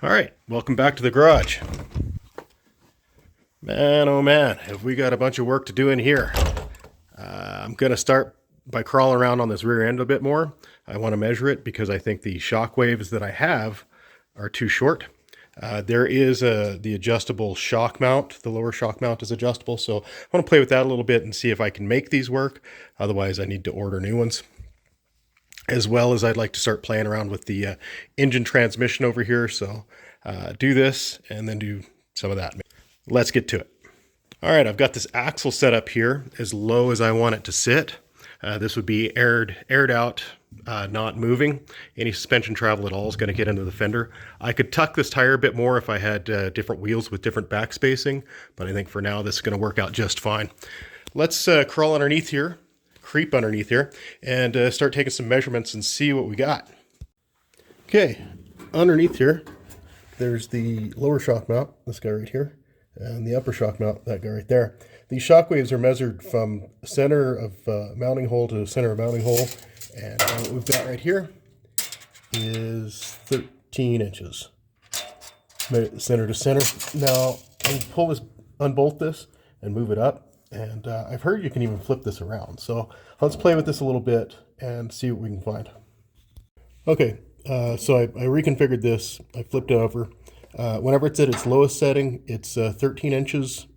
All right, welcome back to the garage. Man, oh man, have we got a bunch of work to do in here. I'm going to start by crawling around on this rear end a bit more. I want to measure it because I think the Shockwaves that I have are too short. There is the adjustable shock mount. The lower shock mount is adjustable, so I want to play with that a little bit and see if I can make these work. Otherwise, I need to order new ones. As well as I'd like to start playing around with the engine transmission over here. So do this and then do some of that. Let's get to it. All right, I've got this axle set up here as low as I want it to sit. This would be aired out, not moving. Any suspension travel at all is going to get into the fender. I could tuck this tire a bit more if I had different wheels with different back spacing, but I think for now this is going to work out just fine. Let's crawl underneath here. Creep underneath here and start taking some measurements and see what we got. Okay, underneath here, there's the lower shock mount, this guy right here, and the upper shock mount, that guy right there. These Shockwaves are measured from center of mounting hole to center of mounting hole, and what we've got right here is 13 inches, center to center. Now, I can unbolt this and move it up. And I've heard you can even flip this around. So let's play with this a little bit and see what we can find. Okay, so I reconfigured this. I flipped it over. Whenever it's at its lowest setting, it's 13 inches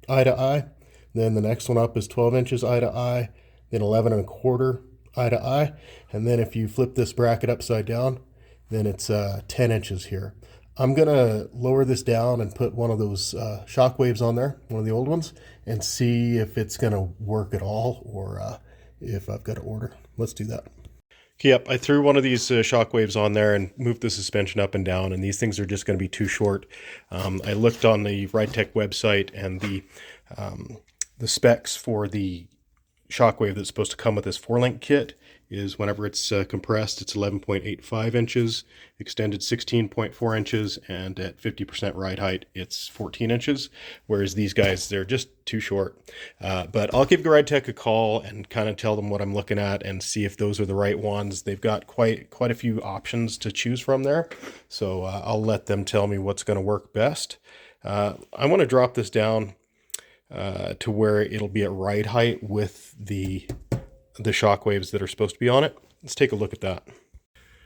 eye to eye. Then the next one up is 12 inches eye to eye. Then 11 and a quarter eye to eye. And then if you flip this bracket upside down, then it's 10 inches here. I'm going to lower this down and put one of those Shockwaves on there, one of the old ones, and see if it's going to work at all or if I've got to order. Let's do that. Okay, yep, I threw one of these Shockwaves on there and moved the suspension up and down, and these things are just going to be too short. I looked on the RideTech website, and the specs for the Shockwave that's supposed to come with this 4-link kit is whenever it's compressed, it's 11.85 inches, extended 16.4 inches, and at 50% ride height, it's 14 inches, whereas these guys, they're just too short. But I'll give RideTech a call and kind of tell them what I'm looking at and see if those are the right ones. They've got quite a few options to choose from there, so I'll let them tell me what's going to work best. I want to drop this down to where it'll be at ride height with the Shockwaves that are supposed to be on it. Let's take a look at that.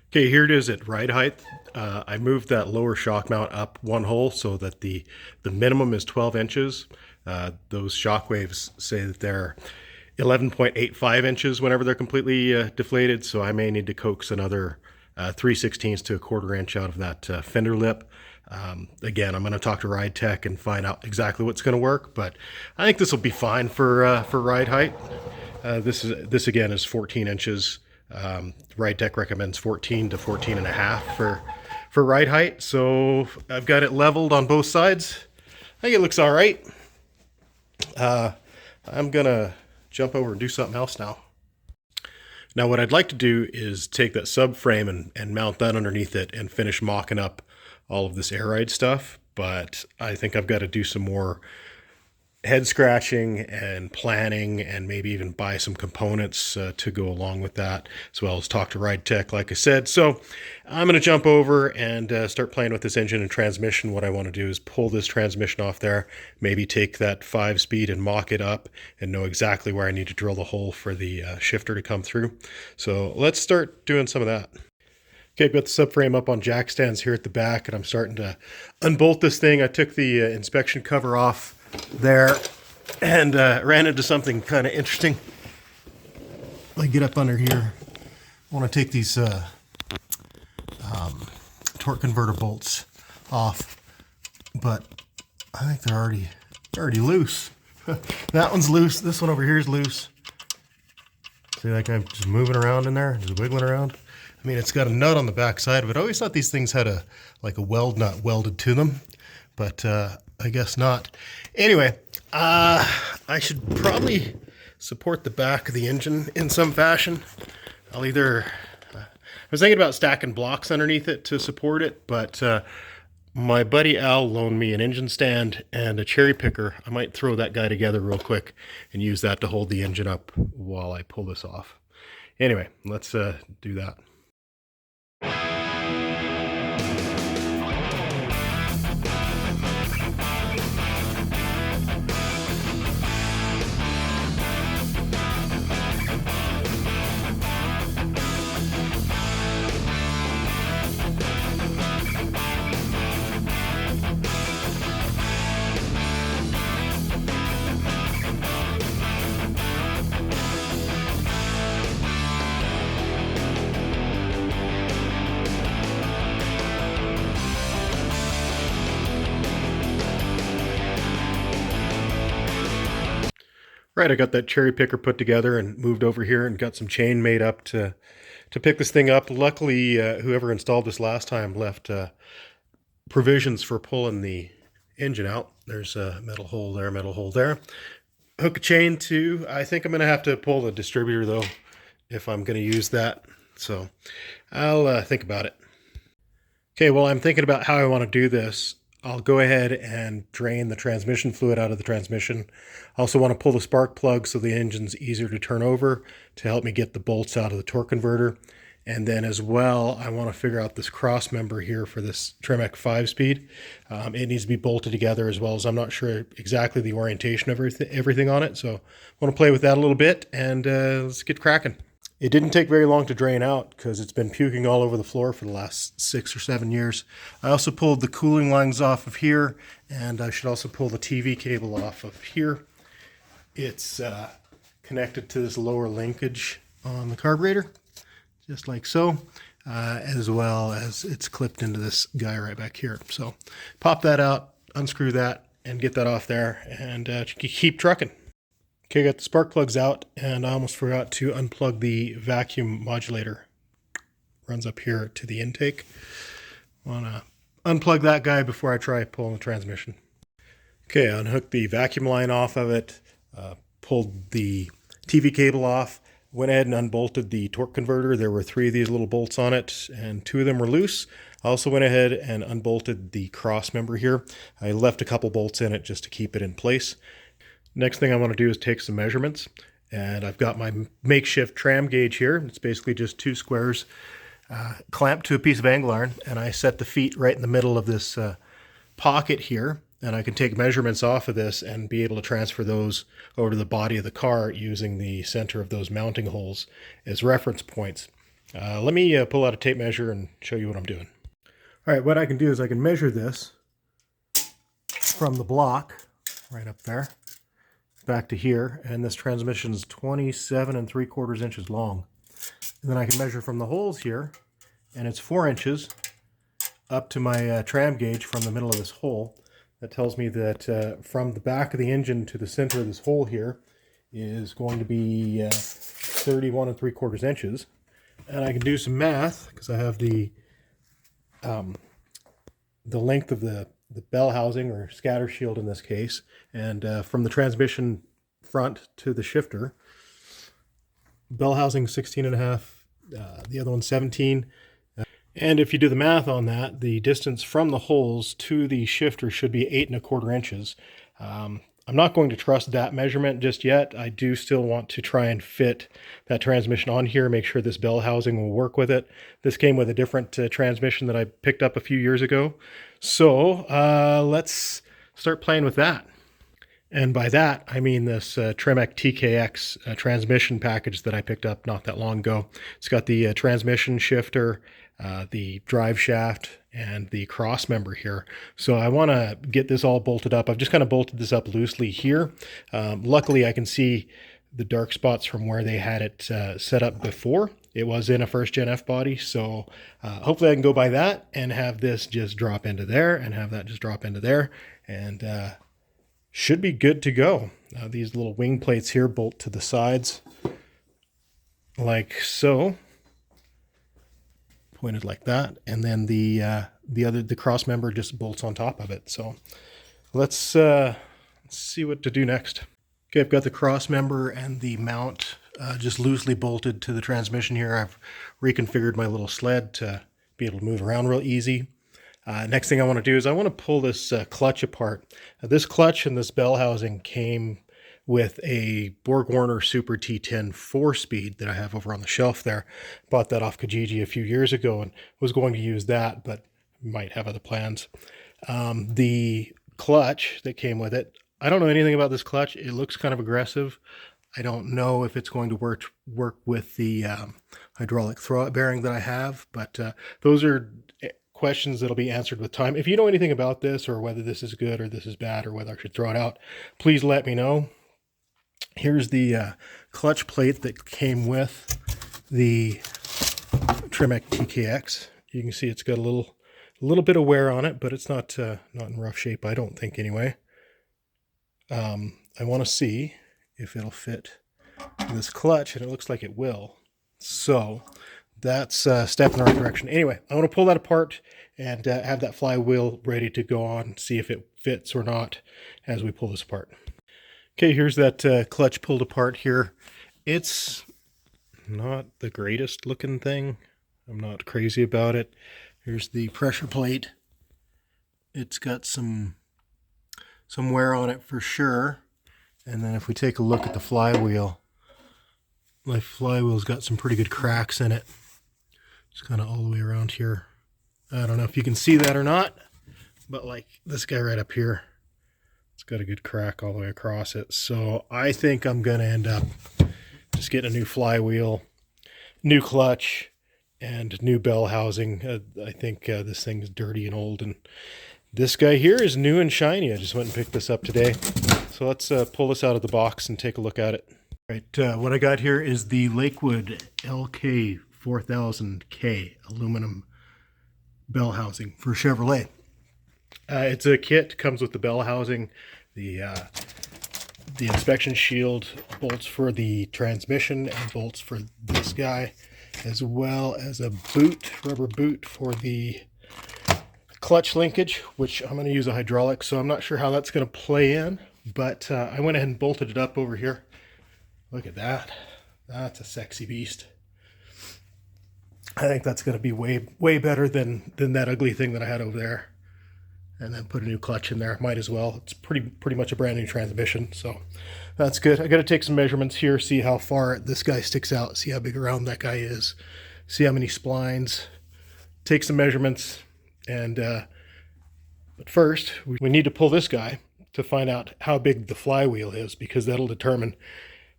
Okay, here it is at ride height. I moved that lower shock mount up one hole so that the minimum is 12 inches. Those Shockwaves say that they're 11.85 inches whenever they're completely deflated, so I may need to coax another 3/16 to a quarter inch out of that fender lip. Again, I'm going to talk to RideTech and find out exactly what's going to work, but I think this will be fine for ride height. This again is 14 inches. RideTech recommends 14 to 14 and a half for ride height. So I've got it leveled on both sides. I think it looks all right. I'm gonna jump over and do something else now. Now what I'd like to do is take that subframe and mount that underneath it and finish mocking up all of this air ride stuff. But I think I've got to do some more head scratching and planning and maybe even buy some components to go along with that, as well as talk to RideTech, like I said. So I'm going to jump over and start playing with this engine and transmission. What I want to do is pull this transmission off there, maybe take that 5-speed and mock it up and know exactly where I need to drill the hole for the shifter to come through. So let's start doing some of that. Okay, I've got the subframe up on jack stands here at the back, and I'm starting to unbolt this thing. I took the inspection cover off there and ran into something kind of interesting. I get up under here. I want to take these torque converter bolts off, but I think they're already loose. That one's loose. This one over here is loose. See that guy just moving around in there, just wiggling around. I mean, it's got a nut on the back side of it. I always thought these things had a weld nut welded to them, but I guess not. Anyway, I should probably support the back of the engine in some fashion. I was thinking about stacking blocks underneath it to support it, but my buddy Al loaned me an engine stand and a cherry picker. I might throw that guy together real quick and use that to hold the engine up while I pull this off. Anyway, let's do that. Right, I got that cherry picker put together and moved over here and got some chain made up to pick this thing up. Luckily, whoever installed this last time left provisions for pulling the engine out. There's a metal hole there, metal hole there. Hook a chain to, I think I'm going to have to pull the distributor though, if I'm going to use that. So I'll think about it. Okay, well, I'm thinking about how I want to do this. I'll go ahead and drain the transmission fluid out of the transmission. I also want to pull the spark plug so the engine's easier to turn over to help me get the bolts out of the torque converter. And then as well, I want to figure out this cross member here for this Tremec 5-speed. It needs to be bolted together as well, as I'm not sure exactly the orientation of everything on it. So I want to play with that a little bit, and let's get cracking. It didn't take very long to drain out because it's been puking all over the floor for the last 6 or 7 years. I also pulled the cooling lines off of here, and I should also pull the TV cable off of here. It's connected to this lower linkage on the carburetor, just like so, as well as it's clipped into this guy right back here. So pop that out, unscrew that, and get that off there, and keep trucking. Okay, got the spark plugs out, and I almost forgot to unplug the vacuum modulator. Runs up here to the intake. Want to unplug that guy before I try pulling the transmission. Okay, unhooked the vacuum line off of it, pulled the TV cable off, went ahead and unbolted the torque converter. There were 3 of these little bolts on it, and 2 of them were loose. I also went ahead and unbolted the cross member here. I left a couple bolts in it just to keep it in place. Next thing I want to do is take some measurements, and I've got my makeshift tram gauge here. It's basically just 2 squares clamped to a piece of angle iron, and I set the feet right in the middle of this pocket here, and I can take measurements off of this and be able to transfer those over to the body of the car using the center of those mounting holes as reference points. Let me pull out a tape measure and show you what I'm doing. All right, what I can do is I can measure this from the block right up there back to here, and this transmission is 27 3/4 inches long. And then I can measure from the holes here, and it's 4 inches up to my tram gauge from the middle of this hole. That tells me that from the back of the engine to the center of this hole here is going to be 31 3/4 inches. And I can do some math because I have the length of the bell housing, or scatter shield in this case, and from the transmission front to the shifter, bell housing 16.5, the other one 17. And if you do the math on that, the distance from the holes to the shifter should be 8 1/4 inches. I'm not going to trust that measurement just yet. I do still want to try and fit that transmission on here, make sure this bell housing will work with it. This came with a different transmission that I picked up a few years ago. So let's start playing with that. And by that, I mean this Tremec TKX transmission package that I picked up not that long ago. It's got the transmission shifter, the drive shaft, and the cross member here. So I want to get this all bolted up. I've just kind of bolted this up loosely here. Luckily, I can see the dark spots from where they had it set up before. It was in a first gen F body, so hopefully I can go by that and have this just drop into there and have that just drop into there, and should be good to go. These little wing plates here bolt to the sides like so, pointed like that, and then the cross member just bolts on top of it. So let's see what to do next. Okay, I've got the cross member and the mount just loosely bolted to the transmission here. I've reconfigured my little sled to be able to move around real easy. Next thing I want to do is I want to pull this clutch apart. This clutch and this bell housing came with a Borg-Warner Super T10 4-speed that I have over on the shelf there. Bought that off Kijiji a few years ago and was going to use that, but might have other plans. The clutch that came with it, I don't know anything about this clutch. It looks kind of aggressive. I don't know if it's going to work with the hydraulic throwout bearing that I have, but those are questions that'll be answered with time. If you know anything about this, or whether this is good or this is bad, or whether I should throw it out, please let me know. Here's the clutch plate that came with the Tremec TKX. You can see it's got a little bit of wear on it, but it's not in rough shape, I don't think, anyway. I want to see if it'll fit this clutch, and it looks like it will. So that's a step in the right direction. Anyway, I want to pull that apart and have that flywheel ready to go on, see if it fits or not as we pull this apart. Okay, here's that clutch pulled apart here. It's not the greatest looking thing. I'm not crazy about it. Here's the pressure plate. It's got some wear on it for sure. And then if we take a look at the flywheel, my flywheel's got some pretty good cracks in it. It's kind of all the way around here. I don't know if you can see that or not, but like this guy right up here, it's got a good crack all the way across it. So I think I'm going to end up just getting a new flywheel, new clutch, and new bell housing. I think this thing's dirty and old, and this guy here is new and shiny. I just went and picked this up today. So let's pull this out of the box and take a look at it. All right, what I got here is the Lakewood LK4000K aluminum bell housing for Chevrolet. It's a kit, comes with the bell housing, the inspection shield, bolts for the transmission, and bolts for this guy, as well as a boot, rubber boot for the clutch linkage, which I'm going to use a hydraulic, so I'm not sure how that's going to play in, but I went ahead and bolted it up over here. Look at that. That's a sexy beast. I think that's going to be way better than that ugly thing that I had over there. And then put a new clutch in there. Might as well. It's pretty much a brand new transmission, so that's good. I got to take some measurements here, see how far this guy sticks out, see how big around that guy is, see how many splines. Take some measurements, and but first we need to pull this guy to find out how big the flywheel is, because that'll determine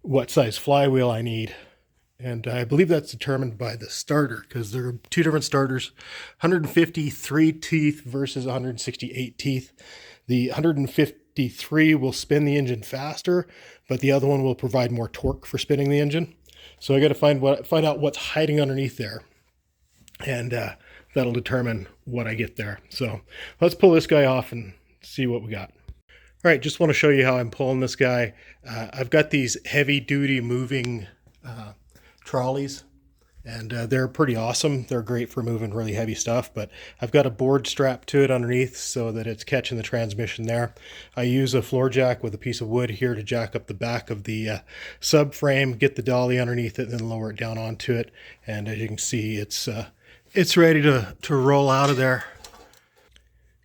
what size flywheel I need. And I believe that's determined by the starter, because there are two different starters, 153 teeth versus 168 teeth. The 153 will spin the engine faster, but the other one will provide more torque for spinning the engine. So I got to find out what's hiding underneath there, and that'll determine what I get there. So let's pull this guy off and see what we got. All right, just want to show you how I'm pulling this guy. I've got these heavy-duty moving trolleys, and they're pretty awesome. They're great for moving really heavy stuff, but I've got a board strapped to it underneath so that it's catching the transmission there. I use a floor jack with a piece of wood here to jack up the back of the subframe, get the dolly underneath it, and then lower it down onto it. And as you can see, it's ready to roll out of there.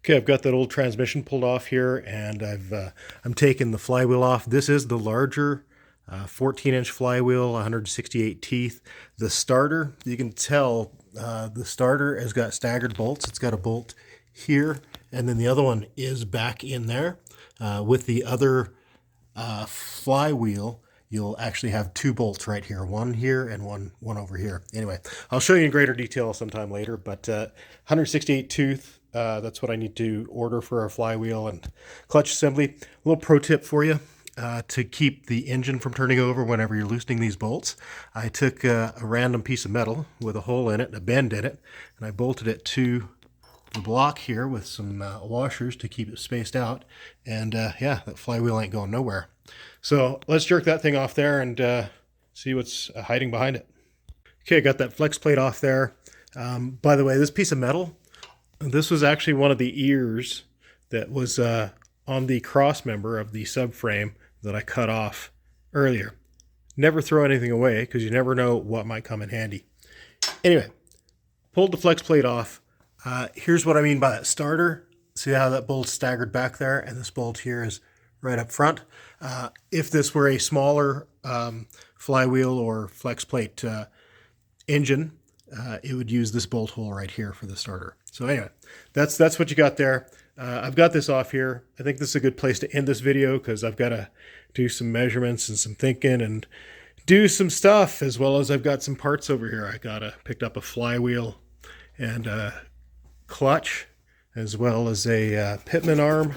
Okay, I've got that old transmission pulled off here, and I'm taking the flywheel off. This is the larger 14-inch flywheel, 168 teeth. The starter, you can tell the starter has got staggered bolts. It's got a bolt here, and then the other one is back in there. With the other flywheel, you'll actually have two bolts right here, one here and one over here. Anyway, I'll show you in greater detail sometime later, but 168 tooth, that's what I need to order for our flywheel and clutch assembly. A little pro tip for you. To keep the engine from turning over whenever you're loosening these bolts, I took a random piece of metal with a hole in it, a bend in it, and I bolted it to the block here with some washers to keep it spaced out. And yeah, that flywheel ain't going nowhere. So let's jerk that thing off there and see what's hiding behind it. Okay, I got that flex plate off there. By the way, this piece of metal, this was actually one of the ears that was on the cross member of the subframe that I cut off earlier. Never throw anything away, because you never know what might come in handy. Anyway, pulled the flex plate off. Here's what I mean by that starter. See how that bolt's staggered back there, and this bolt here is right up front. If this were a smaller flywheel or flex plate engine, it would use this bolt hole right here for the starter. So anyway, that's what you got there. I've got this off here. I think this is a good place to end this video, because I've got to do some measurements and some thinking and do some stuff, as well as I've got some parts over here. I picked up a flywheel and a clutch, as well as a pitman arm.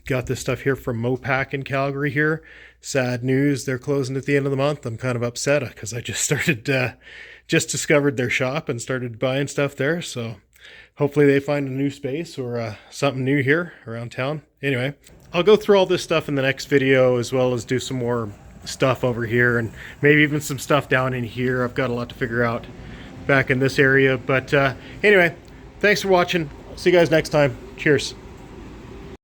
Got this stuff here from Mopac in Calgary here. Sad news, they're closing at the end of the month. I'm kind of upset because I just discovered their shop and started buying stuff there. So hopefully they find a new space or something new here around town. Anyway, I'll go through all this stuff in the next video, as well as do some more stuff over here and maybe even some stuff down in here. I've got a lot to figure out back in this area. But anyway, thanks for watching. See you guys next time. Cheers.